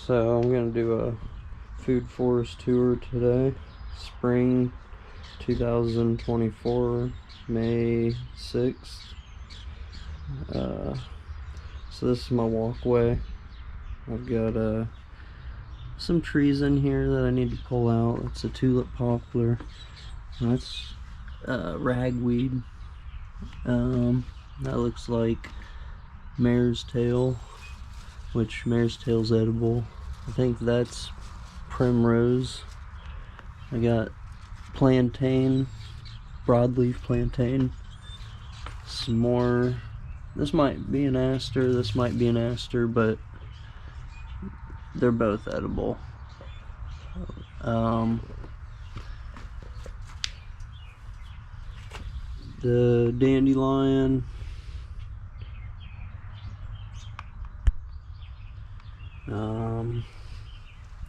So I'm gonna do a food forest tour today. Spring 2024, May 6th. So this is my walkway. I've got some trees in here that I need to pull out. It's a tulip poplar. That's ragweed. That looks like mare's tail, which mare's tail's edible. I think that's primrose. I got plantain, broadleaf plantain. Some more. This might be an aster, this might be an aster, but they're both edible. The dandelion.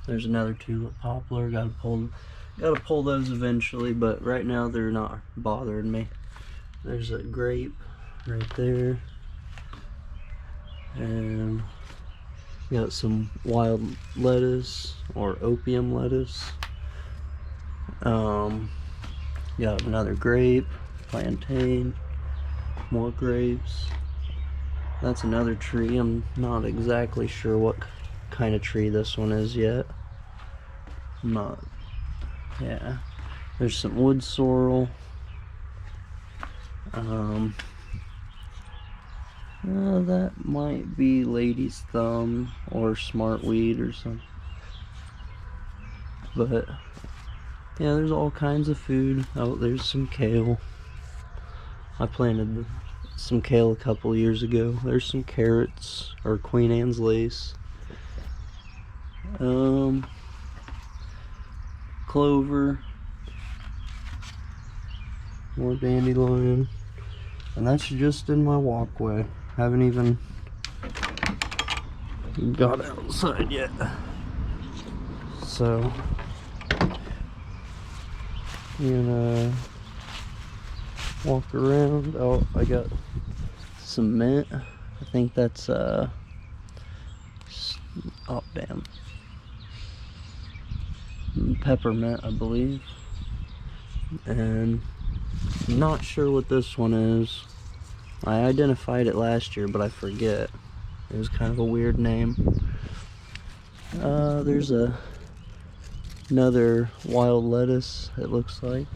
There's another tulip poplar. Gotta pull those eventually, but right now they're not bothering me. There's a grape right there, and got some wild lettuce or opium lettuce. Got another grape, plantain, more grapes. That's another tree. I'm not exactly sure what kind of tree this one is yet. Yeah. There's some wood sorrel. That might be lady's thumb or smartweed or something. But yeah, there's all kinds of food. Oh, there's some kale. I planted some kale a couple years ago. There's some carrots, or Queen Anne's lace. Clover. More dandelion. And that's just in my walkway. Haven't even got outside yet. So I'm gonna walk around. Oh, I got some mint. I think that's oh damn, peppermint, I believe. And I'm not sure what this one is. I identified it last year, but I forget. It was kind of a weird name. There's another wild lettuce, it looks like.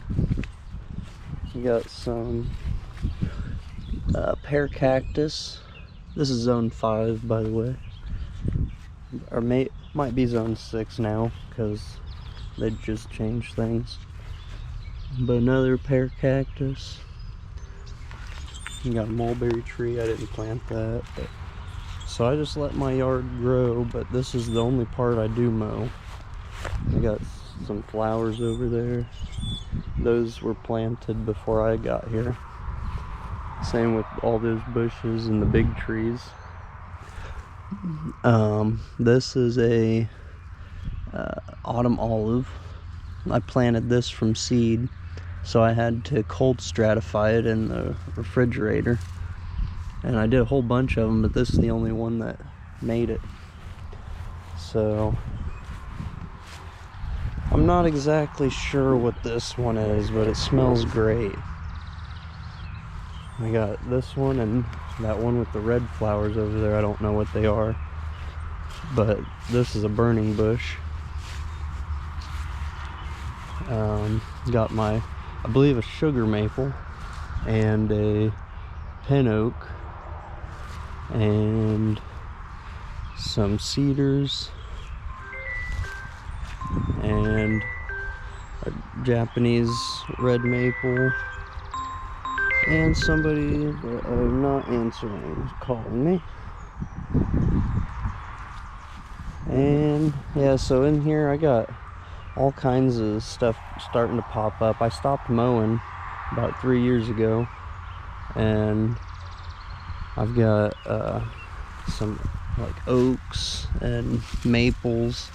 We got some pear cactus. This is zone 5, by the way. Or might be zone 6 now, because they just changed things. But another pear cactus. You got a mulberry tree. I didn't plant that, but so I just let my yard grow. But this is the only part I do mow. I got some flowers over there. Those were planted before I got here. Same with all those bushes and the big trees. This is a autumn olive. I planted this from seed, so I had to cold stratify it in the refrigerator, and I did a whole bunch of them, but this is the only one that made it. So I'm not exactly sure what this one is, but it smells great. I got this one and that one with the red flowers over there. I don't know what they are, but this is a burning bush. Got my, I believe, a sugar maple and a pin oak and some cedars and a Japanese red maple, and somebody that I'm not answering is calling me. And yeah, so in here I got all kinds of stuff starting to pop up. I stopped mowing about 3 years ago, and I've got some like oaks and maples.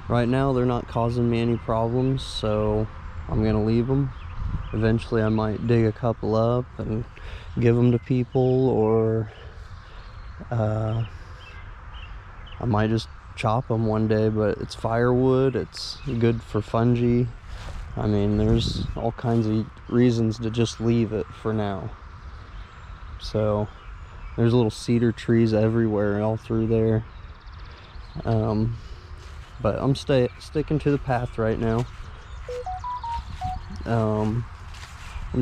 Right now they're not causing me any problems, so I'm gonna leave them. Eventually I might dig a couple up and give them to people, or I might just chop them one day, but it's firewood, it's good for fungi. I mean, there's all kinds of reasons to just leave it for now. So there's little cedar trees everywhere all through there. But I'm sticking to the path right now. I'm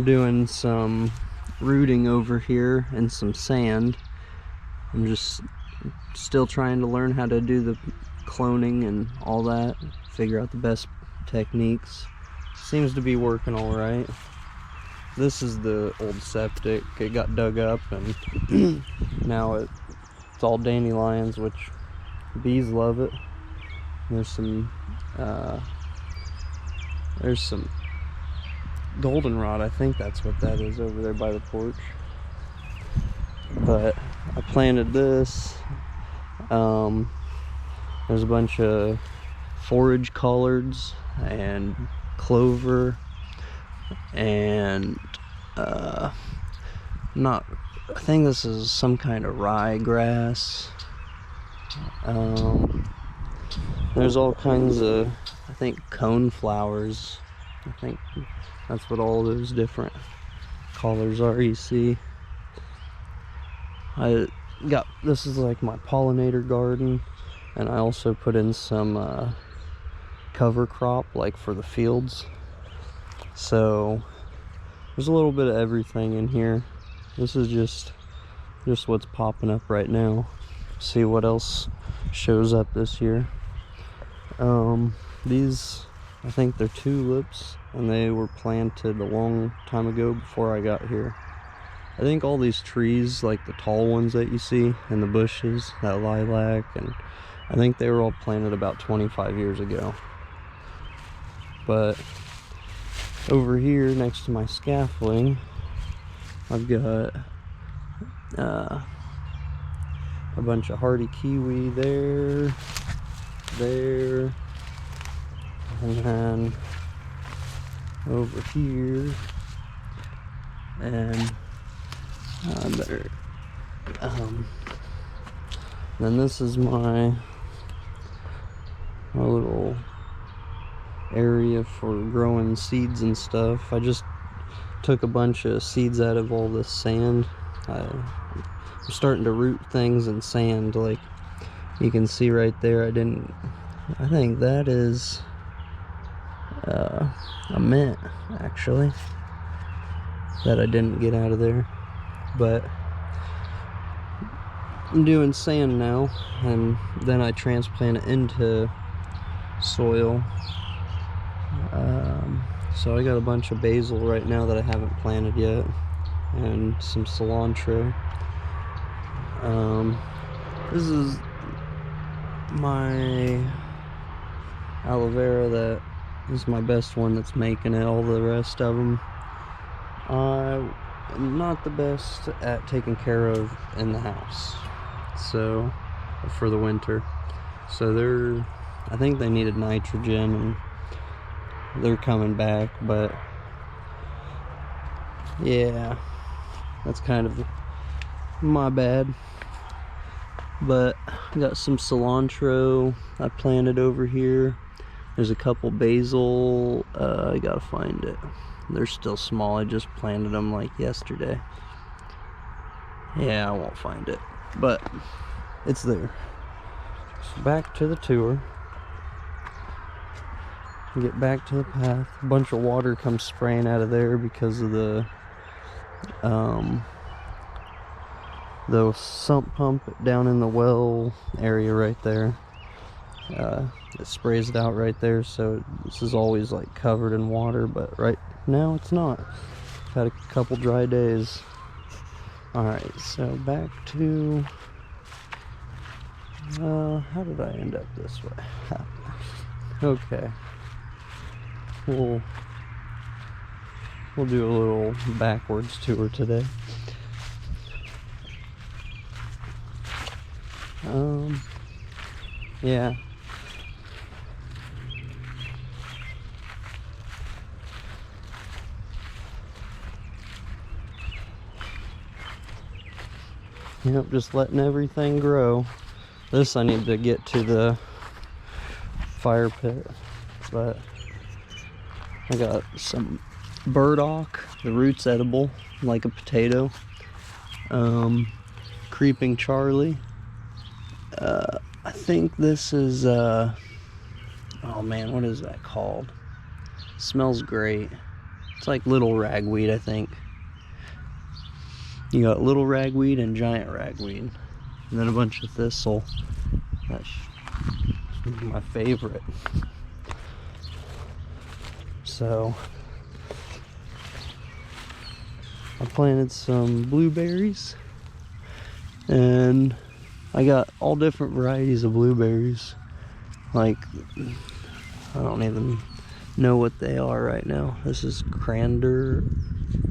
doing some rooting over here and some sand. I'm just still trying to learn how to do the cloning and all that, figure out the best techniques. Seems to be working all right. This is the old septic. It got dug up and now it's all dandelions, which bees love it. There's some goldenrod, I think that's what that is over there by the porch. But I planted this. There's a bunch of forage collards and clover and I think this is some kind of ryegrass. There's all kinds of, I think, cone flowers. I think that's what all those different colors are you see. This is like my pollinator garden, and I also put in some cover crop like for the fields. So there's a little bit of everything in here. This is just what's popping up right now. See what else shows up this year. These, I think they're tulips, and they were planted a long time ago before I got here. I think all these trees, like the tall ones that you see in the bushes, that lilac, and I think they were all planted about 25 years ago. But over here next to my scaffolding, I've got a bunch of hardy kiwi there, and then over here, and then this is my little area for growing seeds and stuff. I just took a bunch of seeds out of all this sand. I'm starting to root things in sand, like you can see right there. I think that is a mint, actually, that I didn't get out of there. But I'm doing sand now, and then I transplant it into soil. So I got a bunch of basil right now that I haven't planted yet, and some cilantro. This is my aloe vera that is my best one that's making it. All the rest of them I'm not the best at taking care of in the house, so for the winter. So I think they needed nitrogen, and they're coming back, but yeah, that's kind of my bad. But I got some cilantro I planted over here. There's a couple basil. I gotta find it. They're still small. I just planted them like yesterday. Yeah, I won't find it, but it's there. So back to the tour. Get back to the path. A bunch of water comes spraying out of there because of the sump pump down in the well area right there. It sprays it out right there, so this is always like covered in water, but right now it's not. I've had a couple dry days. Alright, so back to how did I end up this way? Okay, we'll do a little backwards tour today. Yeah. Yep, just letting everything grow. This I need to get to the fire pit, but I got some burdock. The root's edible, like a potato. Creeping Charlie. I think this is oh man, what is that called? Smells great. It's like little ragweed, I think. You got little ragweed and giant ragweed, and then a bunch of thistle. That's my favorite. So I planted some blueberries, and I got all different varieties of blueberries. Like, I don't even know what they are right now. This is Crander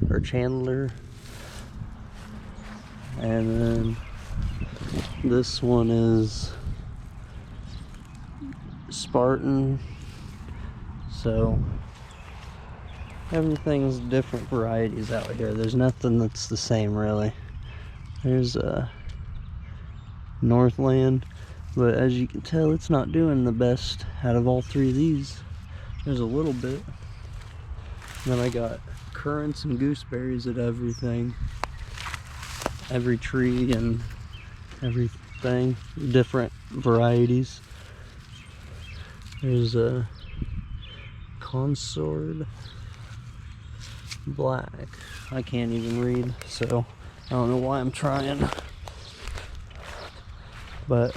or Chandler, and then this one is Spartan. So everything's different varieties out here. There's nothing that's the same, really. There's Northland, but as you can tell, it's not doing the best out of all three of these. There's a little bit. Then I got currants and gooseberries at everything. Every tree and everything. Different varieties. There's a Consort Black. I can't even read, so I don't know why I'm trying. But